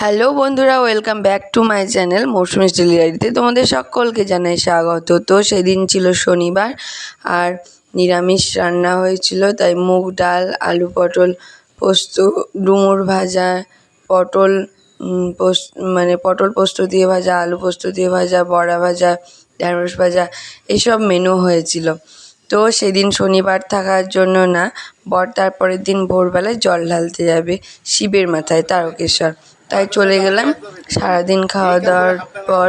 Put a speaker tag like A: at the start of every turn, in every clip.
A: Hello বন্ধুরা, welcome back to my channel Mousumi's daily ডায়েরিতে তোমাদের সকলকে জানাই স্বাগত। তো সেদিন ছিল শনিবার আর নিরামিষ রান্না হয়েছিল, তাই মুগ ডাল, আলু পটল পোস্ত, ডুমুর ভাজা, পটল পটল পোস্ত দিয়ে ভাজা, আলু পোস্ত দিয়ে ভাজা, বড়া ভাজা, ঢ্যাঁড়স ভাজা, এইসব মেনু হয়েছিল। তো সেদিন শনিবার থাকার জন্য না, বর তারপরের দিন ভোরবেলায় জল ঢালতে যাবে শিবের মাথায় তারকেশ্বর, তাই চলে গেলাম। সারাদিন খাওয়া দাওয়ার পর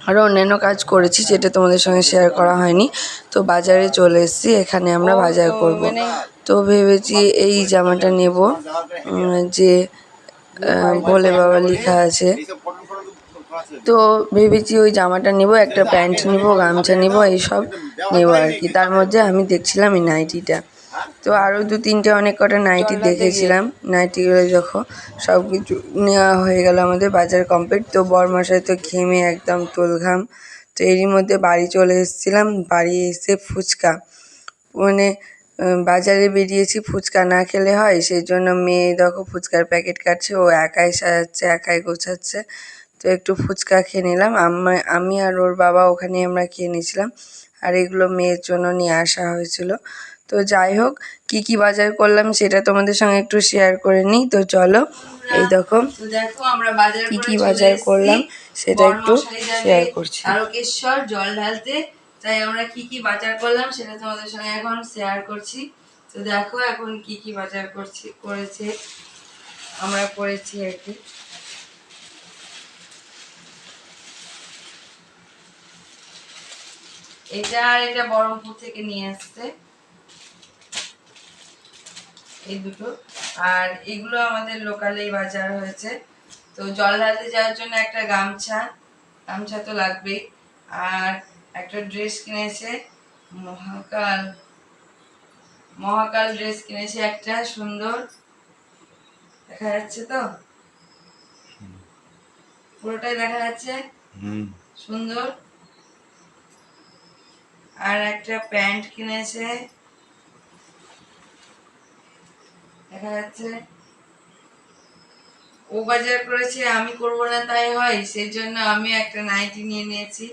A: আরও অন্যান্য কাজ করেছি, যেটা তোমাদের সঙ্গে শেয়ার করা হয়নি। তো বাজারে চলে এসেছি, এখানে আমরা বাজার করব। তো ভেবেছি এই জামাটা নেব, যে ভোলে বাবা লেখা আছে। তো ভেবেছি ওই জামাটা নেব, একটা প্যান্ট নেব, গামছা নেব, এইসব নেব আর কি। তার মধ্যে আমি দেখছিলাম এই নাইটিটা। তো আরও দু তিনটে অনেক কটা নাইটি দেখেছিলাম। নাইটিগুলো যখন সব কিছু নেওয়া হয়ে গেল, আমাদের বাজার কমপ্লিট। তো বরমশাই তো ঘেমে একদম তোলঘাম। তো এরই মধ্যে বাড়ি চলে এসেছিলাম। বাড়ি এসে ফুচকা, বাজারে বেরিয়েছি, ফুচকা না খেলে হয়, সেই জন্য মেয়ে দেখো ফুচকার প্যাকেট কাটছে, ও একাই সাজাচ্ছে, একাই গোছাচ্ছে। তো একটু ফুচকা খেয়ে নিলাম। আমি আর ওর বাবা ওখানে আমরা খেয়ে নিয়েছিলাম, আর এগুলো মেয়ের জন্য নিয়ে আসা হয়েছিল। তো যাই হোক, কি বাজার করলাম সেটা তোমাদের সঙ্গে একটু শেয়ার করে নিই। তো চলো, এই দেখো আমরা বাজার কি বাজার করলাম সেটা একটু শেয়ার করছি। তারকেশ্বর জল ঢালতে, তাই আমরা কি বাজার করলাম সেটা তোমাদের সঙ্গে এখন শেয়ার করছি। তো দেখো এখন কি বাজার করেছে আমরা করেছি আর কি। এটা আর এটা বহরমপুর থেকে নিয়ে আসছে, এই দুটো। আর এগুলো আমাদের লোকালেই বাজার হয়েছে। তো জল ঢালতে যাওয়ার জন্য একটা গামছা তো লাগবেই, আর একটা ড্রেস কিনেছে, মহাকাল ড্রেস কিনেছে একটা, সুন্দর দেখা যাচ্ছে তো, পুরোটাই দেখা যাচ্ছে, সুন্দর। আর একটা প্যান্ট কিনেছে, দেখা যাচ্ছে। ও বাজার করেছে, আমি করব না তাই হয়, সেই জন্য আমি একটা নাইটি নিয়ে নিয়েছি।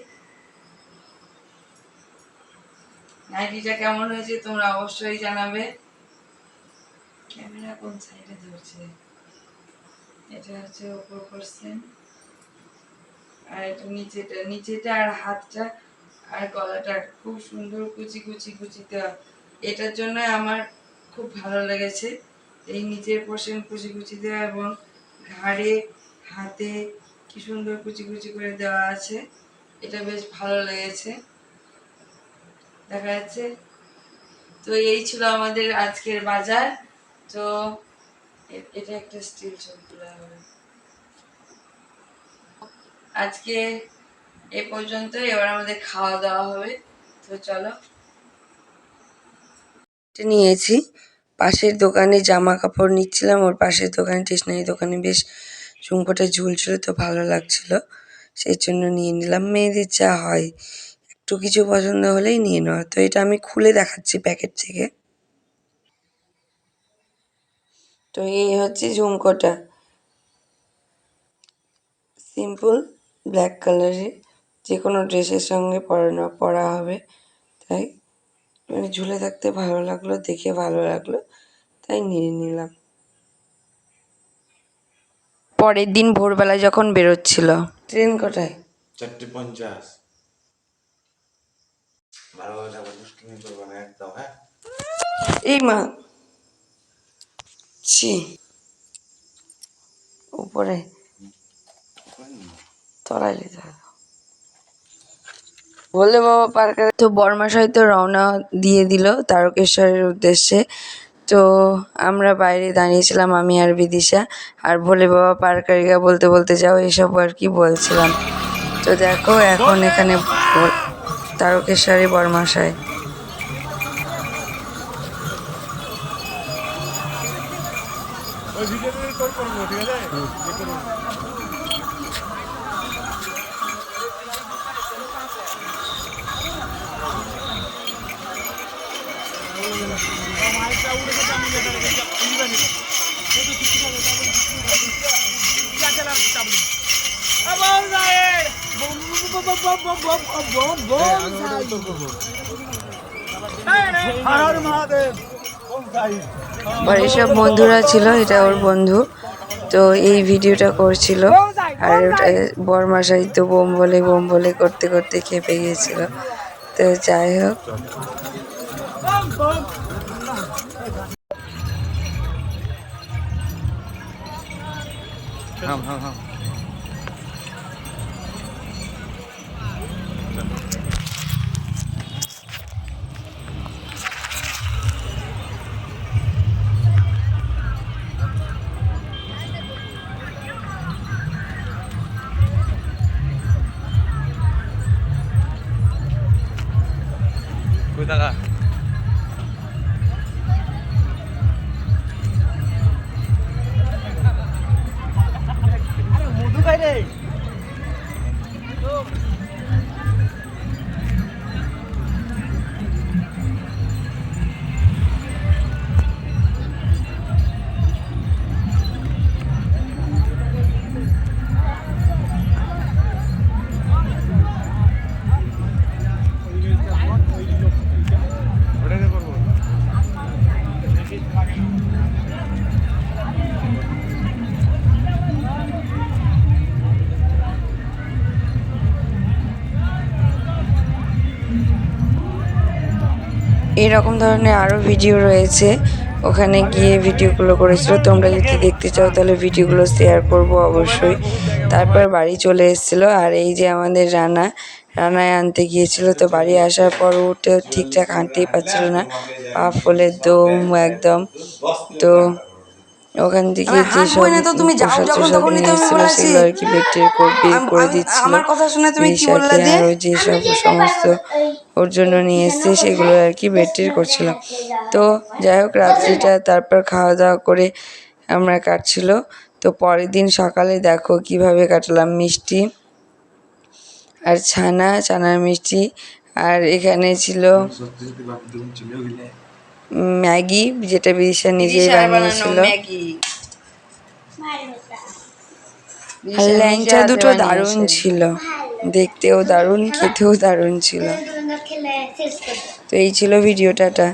A: নাইটিটা কেমন হয়েছে তোমরা অবশ্যই জানাবে। ক্যামেরা কোন সাইডে ধরছে? এটা হচ্ছে উপর করছেন, আর এটা নিচেটা আর হাতটা আর গলাটা খুব সুন্দর কুচি দেওয়া। এটার জন্য আমার খুব ভালো লেগেছে, এই নিচের পোর্শন কুচি দেওয়া, এবং ঘাড়ে হাতে কি সুন্দর কুচি করে দেওয়া আছে। এটা বেশ ভালো লেগেছে, দেখা যাচ্ছে। তো এই ছিল আমাদের আজকের বাজার। তো এটা একটা স্টিল ছবি তোলা হবে। আজকে এ পর্যন্ত, এবার আমাদের খাওয়া দাওয়া হবে। তো চলো, নিয়েছি পাশের দোকানে জামা কাপড় নিচ্ছিলাম, ওর পাশের দোকানে স্টেশনারি দোকানে বেশ ঝুমকোটা ঝুলছিল, তো ভালো লাগছিল, সেই জন্য নিয়ে নিলাম। মেয়েদের যা হয়, একটু কিছু পছন্দ হলেই নিয়ে নেওয়া। তো এটা আমি খুলে দেখাচ্ছি প্যাকেট থেকে। তো এই হচ্ছে ঝুমকোটা, সিম্পল ব্ল্যাক কালারের, যে কোনো ড্রেসের সঙ্গে পরা হবে, তাই ঝুলে থাকতে ভালো লাগলো, দেখে ভালো লাগলো, তাই নিয়ে নিলাম। পরের দিন ভোরবেলায় যখন বেরোচ্ছিল, ট্রেন কটায়?
B: 4:50। ভালোভাবে দুষ্টুমি করবে না একদম, হ্যাঁ?
A: এই মা, ছি, উপরে তলায় যেতে হবে। বলে বাবা পার্কে। তো বর্মাশাই তো রওনা দিয়ে দিল তারকেশ্বরের উদ্দেশ্যে। তো আমরা বাইরে দাঁড়িয়েছিলাম, আমি আর বিদিশা, আর ভোলে বাবা পার্কারিকা বলতে বলতে যাও এসব আর কি বলছিলাম। তো দেখো এখন এখানে তারকেশ্বরী বর্মাশাই। আর এইসব বন্ধুরা ছিল, এটা ওর বন্ধু, তো এই ভিডিওটা করছিল। আর ওটা বরমাশাই তো বোম বলে করতে করতে খেপে গিয়েছিল। তো যাই হোক, এরকম ধরনের আরও ভিডিও রয়েছে, ওখানে গিয়ে ভিডিওগুলো করেছিল। তোমরা যদি দেখতে চাও তাহলে ভিডিওগুলো শেয়ার করব অবশ্যই। তারপর বাড়ি চলে এসেছিলো। আর এই যে আমাদের রানায় আনতে গিয়েছিল, তো বাড়ি আসার পর উঠে ঠিকঠাক হাঁটতেই পারছিল না, পা ফলে দম একদম। তো ওখান থেকে যেসব প্রসাদ নিয়ে এসেছিলো সেগুলো আর কি বের করে দিচ্ছিল রিশাকে। আরও যেসব সমস্ত ওর জন্য নিয়ে এসছে সেগুলো আর কি বের করছিল। তো যাই হোক, রাত্রিটা তারপর খাওয়া দাওয়া করে আমরা কাটছিল। তো পরের দিন সকালে দেখো কিভাবে কাটলাম, মিষ্টি আর ছানার মিষ্টি। আর এখানে ছিল ম্যাগি, যেটা বিদিশা নিজেই বানিয়েছিল। আর ল্যাংচা দুটো দারুণ ছিল, দেখতেও দারুণ, খেতেও দারুণ ছিল। তো এই ছিল ভিডিওটা।